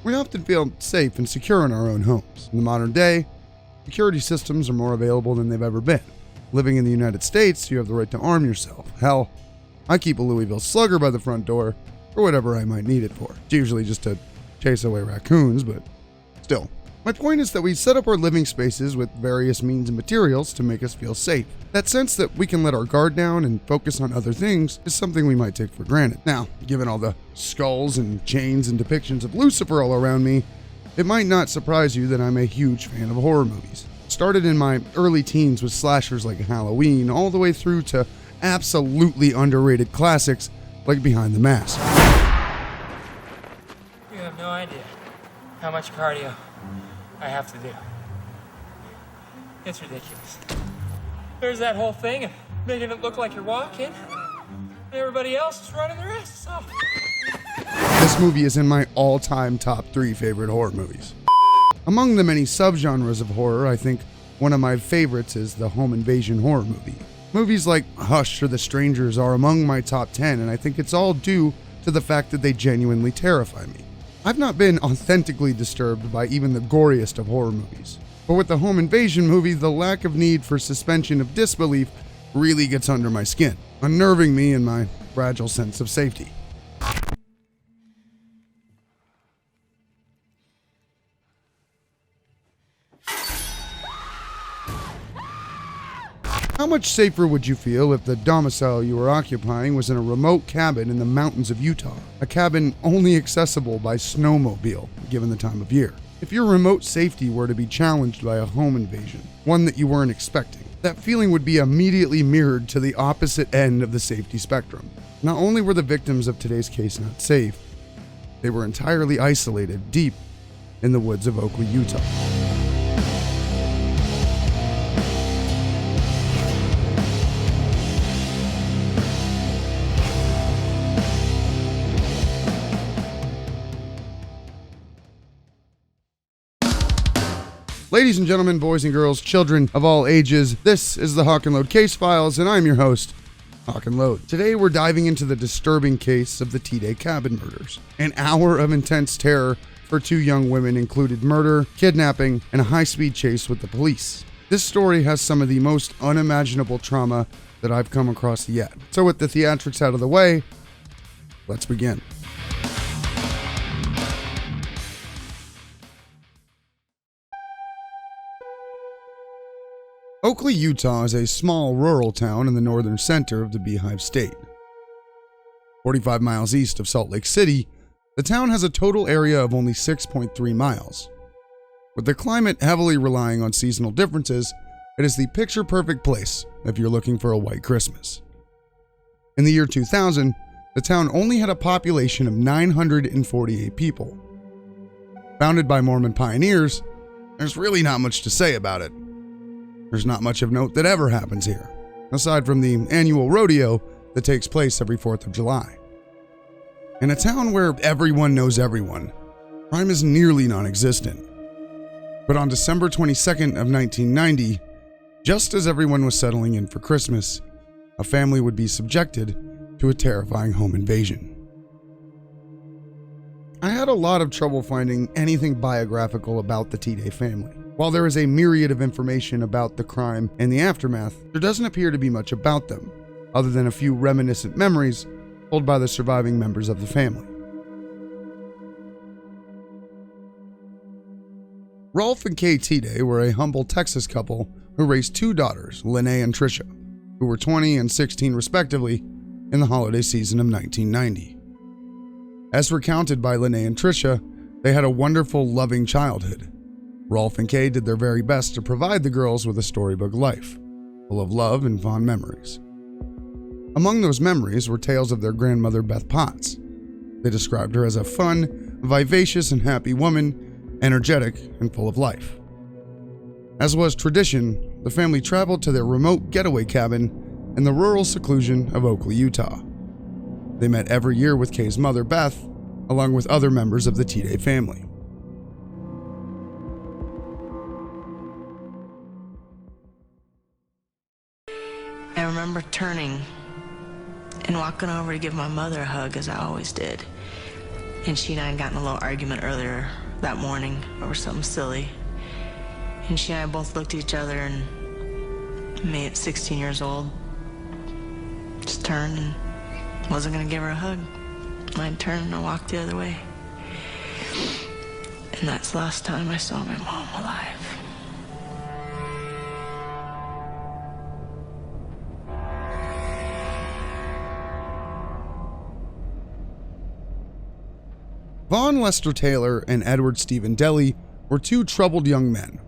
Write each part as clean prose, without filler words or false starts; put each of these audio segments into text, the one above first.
We often feel safe and secure in our own homes. In the modern day, security systems are more available than they've ever been. Living in the United States, you have the right to arm yourself. Hell, I keep a Louisville Slugger by the front door for whatever I might need it for. It's usually just to chase away raccoons, but still. My point is that we set up our living spaces with various means and materials to make us feel safe. That sense that we can let our guard down and focus on other things is something we might take for granted. Now, given all the skulls and chains and depictions of Lucifer all around me, it might not surprise you that I'm a huge fan of horror movies. Started in my early teens with slashers like Halloween, all the way through to absolutely underrated classics like Behind the Mask. You have no idea how much cardio I have to do. It's ridiculous. There's that whole thing of making it look like you're walking, and everybody else is running their asses off. This movie is in my all-time top 3 favorite horror movies. Among the many subgenres of horror, I think one of my favorites is the home invasion horror movie. Movies like Hush or The Strangers are among my top 10, and I think it's all due to the fact that they genuinely terrify me. I've not been authentically disturbed by even the goriest of horror movies. But with the home invasion movie, the lack of need for suspension of disbelief really gets under my skin, unnerving me in my fragile sense of safety. How much safer would you feel if the domicile you were occupying was in a remote cabin in the mountains of Utah? A cabin only accessible by snowmobile, given the time of year. If your remote safety were to be challenged by a home invasion, one that you weren't expecting, that feeling would be immediately mirrored to the opposite end of the safety spectrum. Not only were the victims of today's case not safe, they were entirely isolated deep in the woods of Oakley, Utah. Ladies and gentlemen, boys and girls, children of all ages, this is the Hawk and Load Case Files, and I'm your host, Hawk and Load. Today we're diving into the disturbing case of the Tiede cabin murders. An hour of intense terror for 2 young women included murder, kidnapping, and a high-speed chase with the police. This story has some of the most unimaginable trauma that I've come across yet. So with the theatrics out of the way, let's begin. Oakley, Utah is a small rural town in the northern center of the Beehive State. 45 miles east of Salt Lake City, the town has a total area of only 6.3 miles. With the climate heavily relying on seasonal differences, it is the picture-perfect place if you're looking for a white Christmas. In the year 2000, the town only had a population of 948 people. Founded by Mormon pioneers, there's really not much to say about it. There's not much of note that ever happens here, aside from the annual rodeo that takes place every 4th of July. In a town where everyone knows everyone, crime is nearly non-existent. But on December 22nd of 1990, just as everyone was settling in for Christmas, a family would be subjected to a terrifying home invasion. I had a lot of trouble finding anything biographical about the Tiede family. While there is a myriad of information about the crime and the aftermath, there doesn't appear to be much about them, other than a few reminiscent memories told by the surviving members of the family. Rolf and Kay Tiede were a humble Texas couple who raised 2 daughters, Lene and Tricia, who were 20 and 16 respectively in the holiday season of 1990. As recounted by Lene and Tricia, they had a wonderful, loving childhood. Rolf and Kay did their very best to provide the girls with a storybook life, full of love and fond memories. Among those memories were tales of their grandmother Beth Potts. They described her as a fun, vivacious, and happy woman, energetic and full of life. As was tradition, the family traveled to their remote getaway cabin in the rural seclusion of Oakley, Utah. They met every year with Kay's mother, Beth, along with other members of the Tiede family. I remember turning and walking over to give my mother a hug, as I always did. And she and I had gotten a little argument earlier that morning over something silly. And she and I both looked at each other, and me at 16 years old just turned and wasn't gonna give her a hug. I turned and I walked the other way. And that's the last time I saw my mom alive. Vaughn Lester Taylor and Edward Stephen Deli were two troubled young men.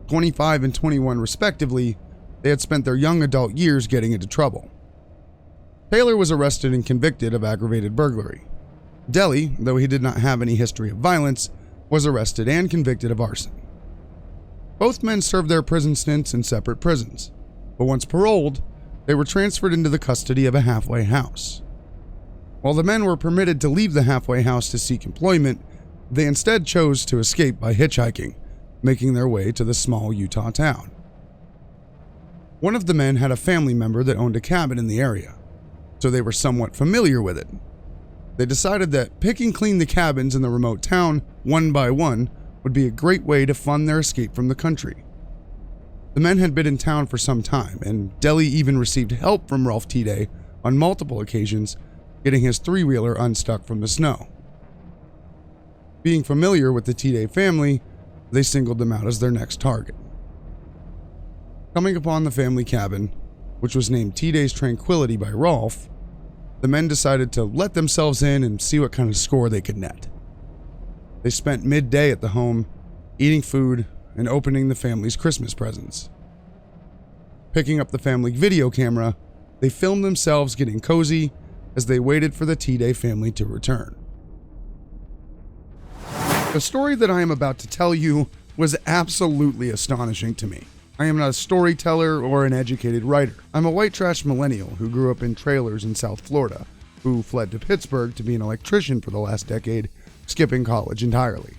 25 and 21 respectively, they had spent their young adult years getting into trouble. Taylor was arrested and convicted of aggravated burglary. Deli, though he did not have any history of violence, was arrested and convicted of arson. Both men served their prison stints in separate prisons, but once paroled, they were transferred into the custody of a halfway house. While the men were permitted to leave the halfway house to seek employment, they instead chose to escape by hitchhiking, making their way to the small Utah town. One of the men had a family member that owned a cabin in the area, so they were somewhat familiar with it. They decided that picking clean the cabins in the remote town, one by one, would be a great way to fund their escape from the country. The men had been in town for some time, and Deli even received help from Ralph Tiede on multiple occasions, getting his three-wheeler unstuck from the snow. Being familiar with the Tiede family, they singled them out as their next target. Coming upon the family cabin, which was named Tiede's Tranquility by Rolf, the men decided to let themselves in and see what kind of score they could net. They spent midday at the home, eating food and opening the family's Christmas presents. Picking up the family video camera, they filmed themselves getting cozy as they waited for the Tiede family to return. The story that I am about to tell you was absolutely astonishing to me. I am not a storyteller or an educated writer. I'm a white trash millennial who grew up in trailers in South Florida, who fled to Pittsburgh to be an electrician for the last decade, skipping college entirely.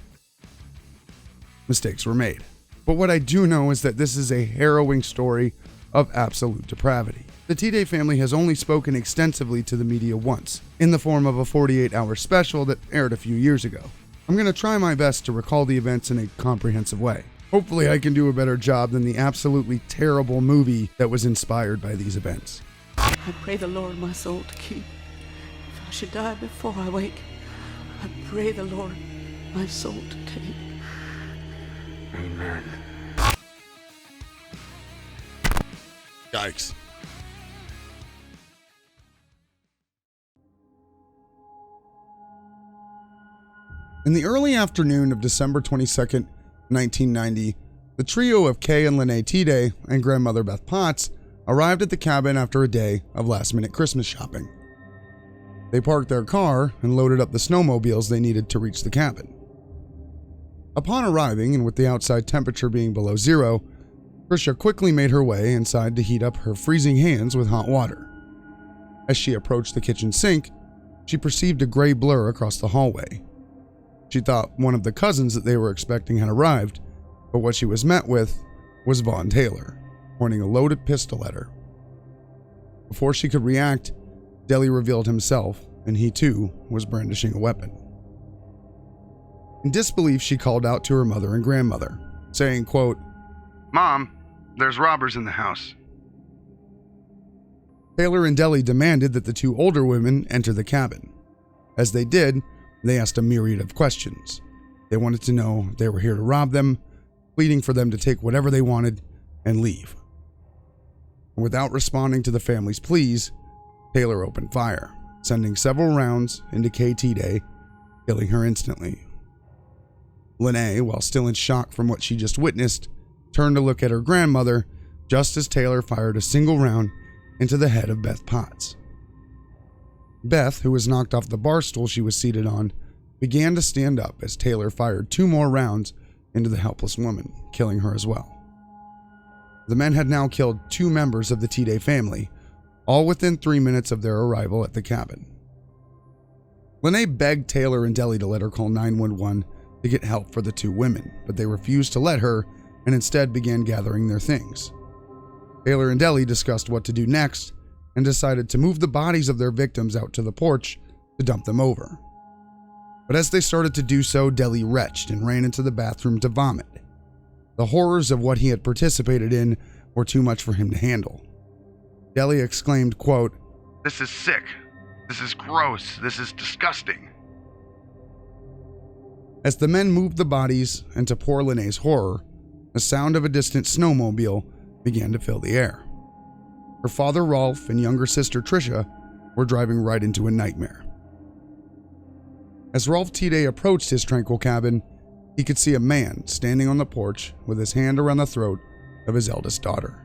Mistakes were made. But what I do know is that this is a harrowing story of absolute depravity. The Tiede family has only spoken extensively to the media once, in the form of a 48-hour special that aired a few years ago. I'm going to try my best to recall the events in a comprehensive way. Hopefully I can do a better job than the absolutely terrible movie that was inspired by these events. I pray the Lord my soul to keep. If I should die before I wake, I pray the Lord my soul to take. Amen. Yikes. In the early afternoon of December 22nd, 1990, the trio of Kay and Lene Tiede and grandmother Beth Potts arrived at the cabin after a day of last-minute Christmas shopping. They parked their car and loaded up the snowmobiles they needed to reach the cabin. Upon arriving, and with the outside temperature being below zero, Tricia quickly made her way inside to heat up her freezing hands with hot water. As she approached the kitchen sink, she perceived a gray blur across the hallway. She thought one of the cousins that they were expecting had arrived, but what she was met with was Vaughn Taylor, pointing a loaded pistol at her. Before she could react, Deli revealed himself, and he too was brandishing a weapon. In disbelief, she called out to her mother and grandmother, saying, quote, "Mom, there's robbers in the house." Taylor and Deli demanded that the two older women enter the cabin. As they did, they asked a myriad of questions. They wanted to know if they were here to rob them, pleading for them to take whatever they wanted and leave. And without responding to the family's pleas, Taylor opened fire, sending several rounds into Kay Tiede, killing her instantly. Lene, while still in shock from what she just witnessed, turned to look at her grandmother just as Taylor fired a single round into the head of Beth Potts. Beth, who was knocked off the bar stool she was seated on, began to stand up as Taylor fired 2 more rounds into the helpless woman, killing her as well. The men had now killed 2 members of the Tiede family, all within 3 minutes of their arrival at the cabin. Lene begged Taylor and Deli to let her call 911 to get help for the 2 women, but they refused to let her and instead began gathering their things. Taylor and Deli discussed what to do next and decided to move the bodies of their victims out to the porch to dump them over. But as they started to do so, Deli retched and ran into the bathroom to vomit. The horrors of what he had participated in were too much for him to handle. Deli exclaimed, quote, "This is sick. This is gross. This is disgusting." As the men moved the bodies, and to poor Lene's horror, the sound of a distant snowmobile began to fill the air. Her father Rolf and younger sister Tricia were driving right into a nightmare. As Rolf Tiede approached his tranquil cabin, he could see a man standing on the porch with his hand around the throat of his eldest daughter.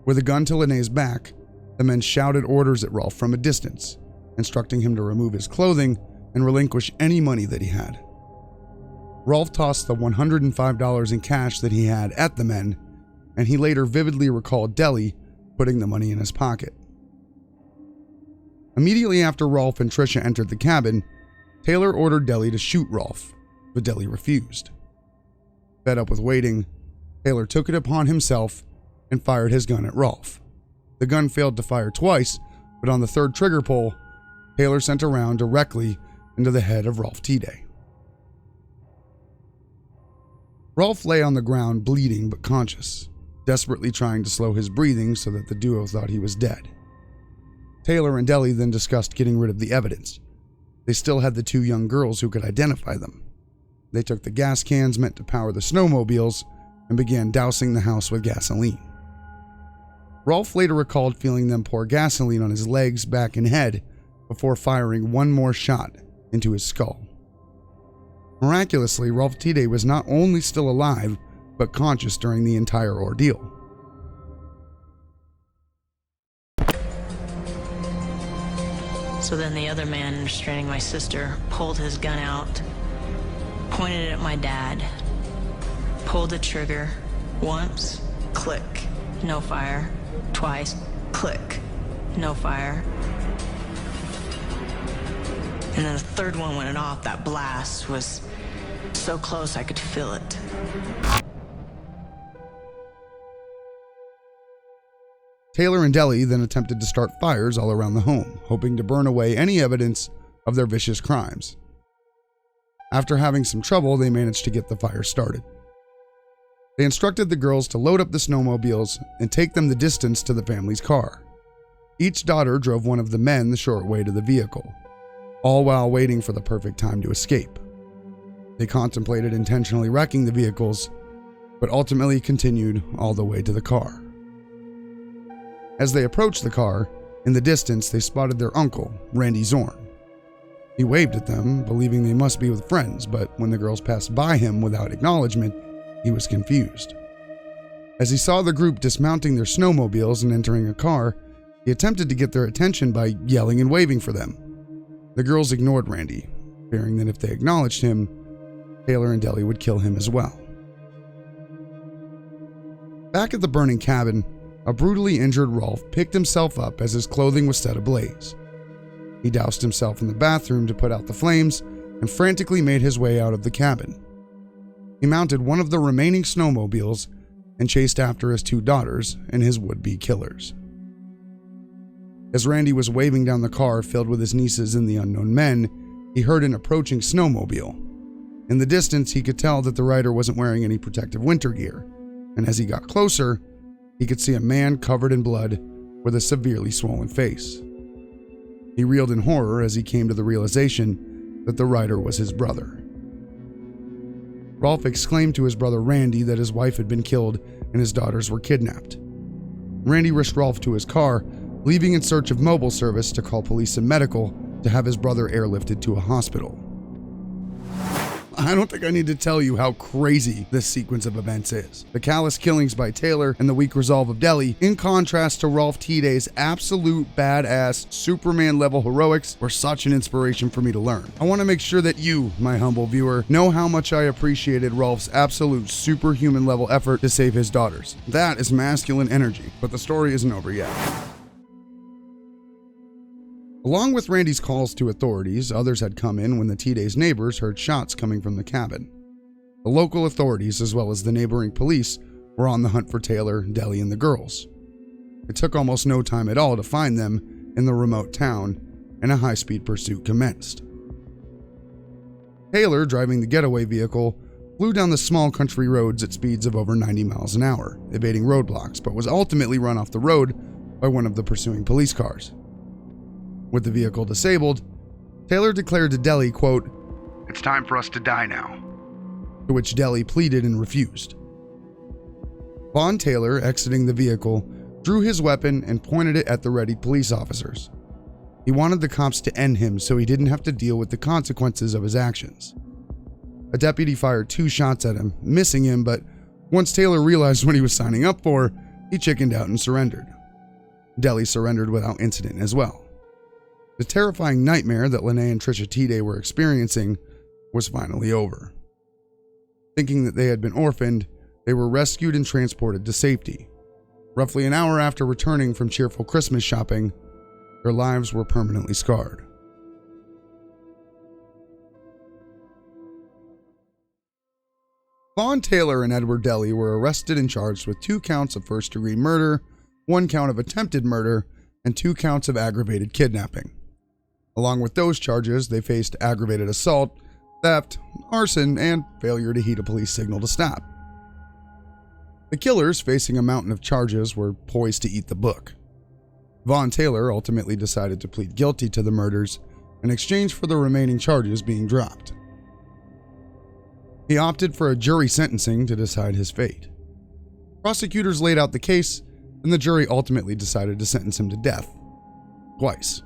With a gun to Lene's back, the men shouted orders at Rolf from a distance, instructing him to remove his clothing and relinquish any money that he had. Rolf tossed the $105 in cash that he had at the men, and he later vividly recalled Deli putting the money in his pocket. Immediately after Rolf and Tricia entered the cabin, Taylor ordered Deli to shoot Rolf, but Deli refused. Fed up with waiting, Taylor took it upon himself and fired his gun at Rolf. The gun failed to fire twice, but on the third trigger pull, Taylor sent a round directly into the head of Rolf Tiede. Rolf lay on the ground bleeding but conscious, desperately trying to slow his breathing so that the duo thought he was dead. Taylor and Deli then discussed getting rid of the evidence. They still had the two young girls who could identify them. They took the gas cans meant to power the snowmobiles and began dousing the house with gasoline. Rolf later recalled feeling them pour gasoline on his legs, back, and head before firing one more shot into his skull. Miraculously, Rolf Tiede was not only still alive, but conscious during the entire ordeal. So then the other man restraining my sister pulled his gun out, pointed it at my dad, pulled the trigger once, click, no fire, twice, click, no fire. And then the third one when it off, that blast was so close I could feel it. Taylor and Deli then attempted to start fires all around the home, hoping to burn away any evidence of their vicious crimes. After having some trouble, they managed to get the fire started. They instructed the girls to load up the snowmobiles and take them the distance to the family's car. Each daughter drove one of the men the short way to the vehicle, all while waiting for the perfect time to escape. They contemplated intentionally wrecking the vehicles, but ultimately continued all the way to the car. As they approached the car, in the distance they spotted their uncle, Randy Zorn. He waved at them, believing they must be with friends, but when the girls passed by him without acknowledgement, he was confused. As he saw the group dismounting their snowmobiles and entering a car, he attempted to get their attention by yelling and waving for them. The girls ignored Randy, fearing that if they acknowledged him, Taylor and Deli would kill him as well. Back at the burning cabin, a brutally injured Rolf picked himself up as his clothing was set ablaze. He doused himself in the bathroom to put out the flames and frantically made his way out of the cabin. He mounted one of the remaining snowmobiles and chased after his two daughters and his would-be killers. As Randy was waving down the car filled with his nieces and the unknown men, he heard an approaching snowmobile. In the distance, he could tell that the rider wasn't wearing any protective winter gear, and as he got closer, he could see a man covered in blood with a severely swollen face. He reeled in horror as he came to the realization that the rider was his brother. Rolf exclaimed to his brother Randy that his wife had been killed and his daughters were kidnapped. Randy rushed Rolf to his car, leaving in search of mobile service to call police and medical to have his brother airlifted to a hospital. I don't think I need to tell you how crazy this sequence of events is. The callous killings by Taylor and the weak resolve of Deli, in contrast to Rolf Tiede's absolute badass Superman-level heroics, were such an inspiration for me to learn. I want to make sure that you, my humble viewer, know how much I appreciated Rolf's absolute superhuman-level effort to save his daughters. That is masculine energy, but the story isn't over yet. Along with Randy's calls to authorities, others had come in when the Tiede's neighbors heard shots coming from the cabin. The local authorities, as well as the neighboring police, were on the hunt for Taylor, Deli, and the girls. It took almost no time at all to find them in the remote town, and a high-speed pursuit commenced. Taylor, driving the getaway vehicle, flew down the small country roads at speeds of over 90 miles an hour, evading roadblocks, but was ultimately run off the road by one of the pursuing police cars. With the vehicle disabled, Taylor declared to Deli, quote, It's time for us to die now. to which Deli pleaded and refused. Vaughn Taylor, exiting the vehicle, drew his weapon and pointed it at the readied police officers. He wanted the cops to end him so he didn't have to deal with the consequences of his actions. A deputy fired 2 shots at him, missing him, but once Taylor realized what he was signing up for, he chickened out and surrendered. Deli surrendered without incident as well. The terrifying nightmare that Lene and Trisha Tiede were experiencing was finally over. Thinking that they had been orphaned, they were rescued and transported to safety. Roughly an hour after returning from cheerful Christmas shopping, their lives were permanently scarred. Vaughn Taylor and Edward Deli were arrested and charged with 2 counts of first-degree murder, 1 count of attempted murder, and 2 counts of aggravated kidnapping. Along with those charges, they faced aggravated assault, theft, arson, and failure to heed a police signal to stop. The killers, facing a mountain of charges, were poised to eat the book. Vaughn Taylor ultimately decided to plead guilty to the murders in exchange for the remaining charges being dropped. He opted for a jury sentencing to decide his fate. Prosecutors laid out the case, and the jury ultimately decided to sentence him to death. Twice.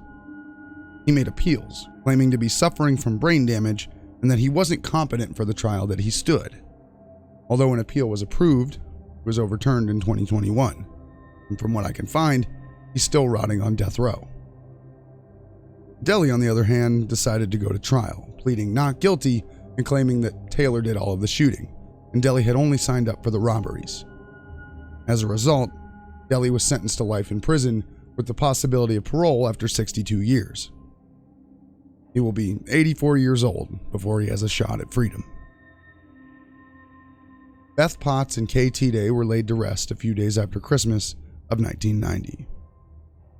He made appeals, claiming to be suffering from brain damage and that he wasn't competent for the trial that he stood. Although an appeal was approved, it was overturned in 2021, and from what I can find, he's still rotting on death row. Deli, on the other hand, decided to go to trial, pleading not guilty and claiming that Taylor did all of the shooting, and Deli had only signed up for the robberies. As a result, Deli was sentenced to life in prison with the possibility of parole after 62 years. He will be 84 years old before he has a shot at freedom. Beth Potts and Kay Tiede were laid to rest a few days after Christmas of 1990.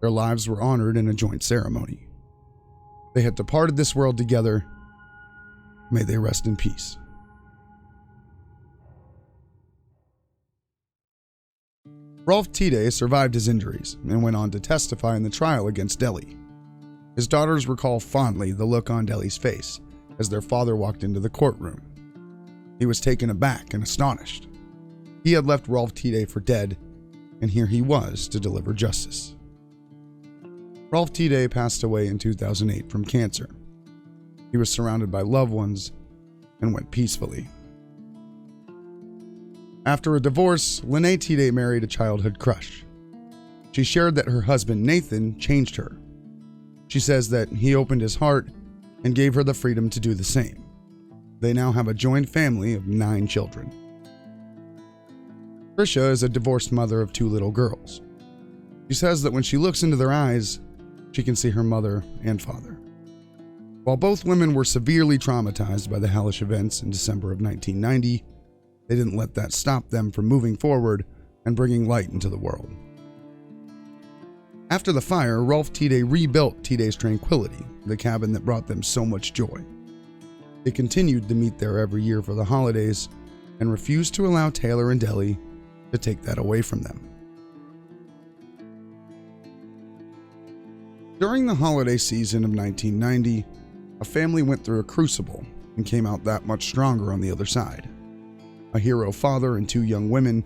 Their lives were honored in a joint ceremony. They had departed this world together. May they rest in peace. Rolf Tiede survived his injuries and went on to testify in the trial against Deli. His daughters recall fondly the look on Deli's face as their father walked into the courtroom. He was taken aback and astonished. He had left Rolf Tiede for dead, and here he was to deliver justice. Rolf Tiede passed away in 2008 from cancer. He was surrounded by loved ones and went peacefully. After a divorce, Lene Tiede married a childhood crush. She shared that her husband Nathan changed her. She says that he opened his heart and gave her the freedom to do the same. They now have a joint family of 9 children. Trisha is a divorced mother of 2 little girls. She says that when she looks into their eyes, she can see her mother and father. While both women were severely traumatized by the hellish events in December of 1990, they didn't let that stop them from moving forward and bringing light into the world. After the fire, Rolf Tiede rebuilt Tiede's Tranquility, the cabin that brought them so much joy. They continued to meet there every year for the holidays and refused to allow Taylor and Deli to take that away from them. During the holiday season of 1990, a family went through a crucible and came out that much stronger on the other side. A hero father and 2 young women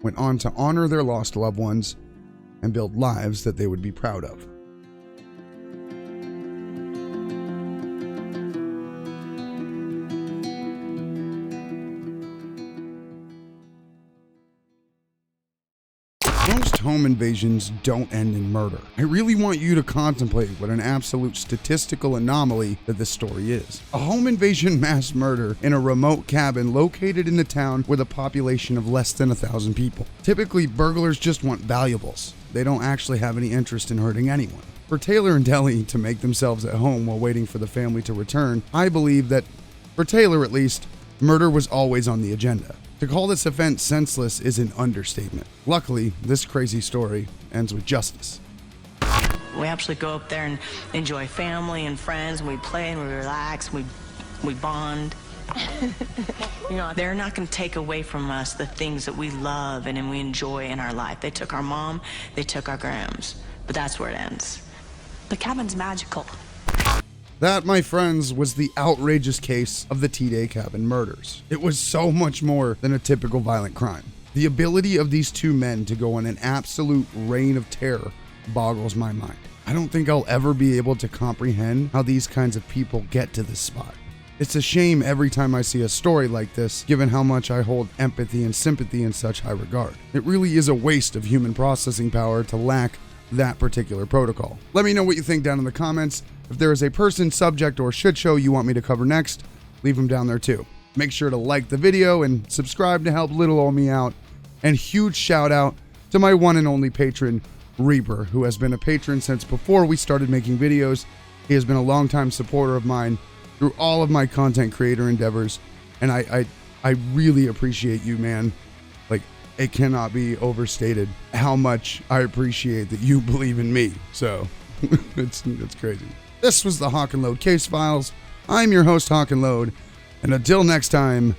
went on to honor their lost loved ones and build lives that they would be proud of. Most home invasions don't end in murder. I really want you to contemplate what an absolute statistical anomaly that this story is. A home invasion mass murder in a remote cabin located in a town with a population of less than 1,000 people. Typically, burglars just want valuables. They don't actually have any interest in hurting anyone. For Taylor and Deli to make themselves at home while waiting for the family to return, I believe that, for Taylor at least, murder was always on the agenda. To call this event senseless is an understatement. Luckily, this crazy story ends with justice. We actually go up there and enjoy family and friends, and we play and we relax, and we We bond. They're not going to take away from us the things that we love and we enjoy in our life. They took our mom, they took our grams, but that's where it ends. The cabin's magical. That, my friends, was the outrageous case of the Tiede cabin murders. It was so much more than a typical violent crime. The ability of these two men to go on an absolute reign of terror boggles my mind. I don't think I'll ever be able to comprehend how these kinds of people get to this spot. It's a shame every time I see a story like this, given how much I hold empathy and sympathy in such high regard. It really is a waste of human processing power to lack that particular protocol. Let me know what you think down in the comments. If there is a person, subject, or shit show you want me to cover next, leave them down there too. Make sure to like the video and subscribe to help little old me out. And huge shout out to my one and only patron, Reaper, who has been a patron since before we started making videos. He has been a longtime supporter of mine through all of my content creator endeavors, and I really appreciate you, man. Like, it cannot be overstated how much I appreciate that you believe in me. So it's crazy. This was the Hawk and Load Case Files. I'm your host, Hawk and Load, and until next time,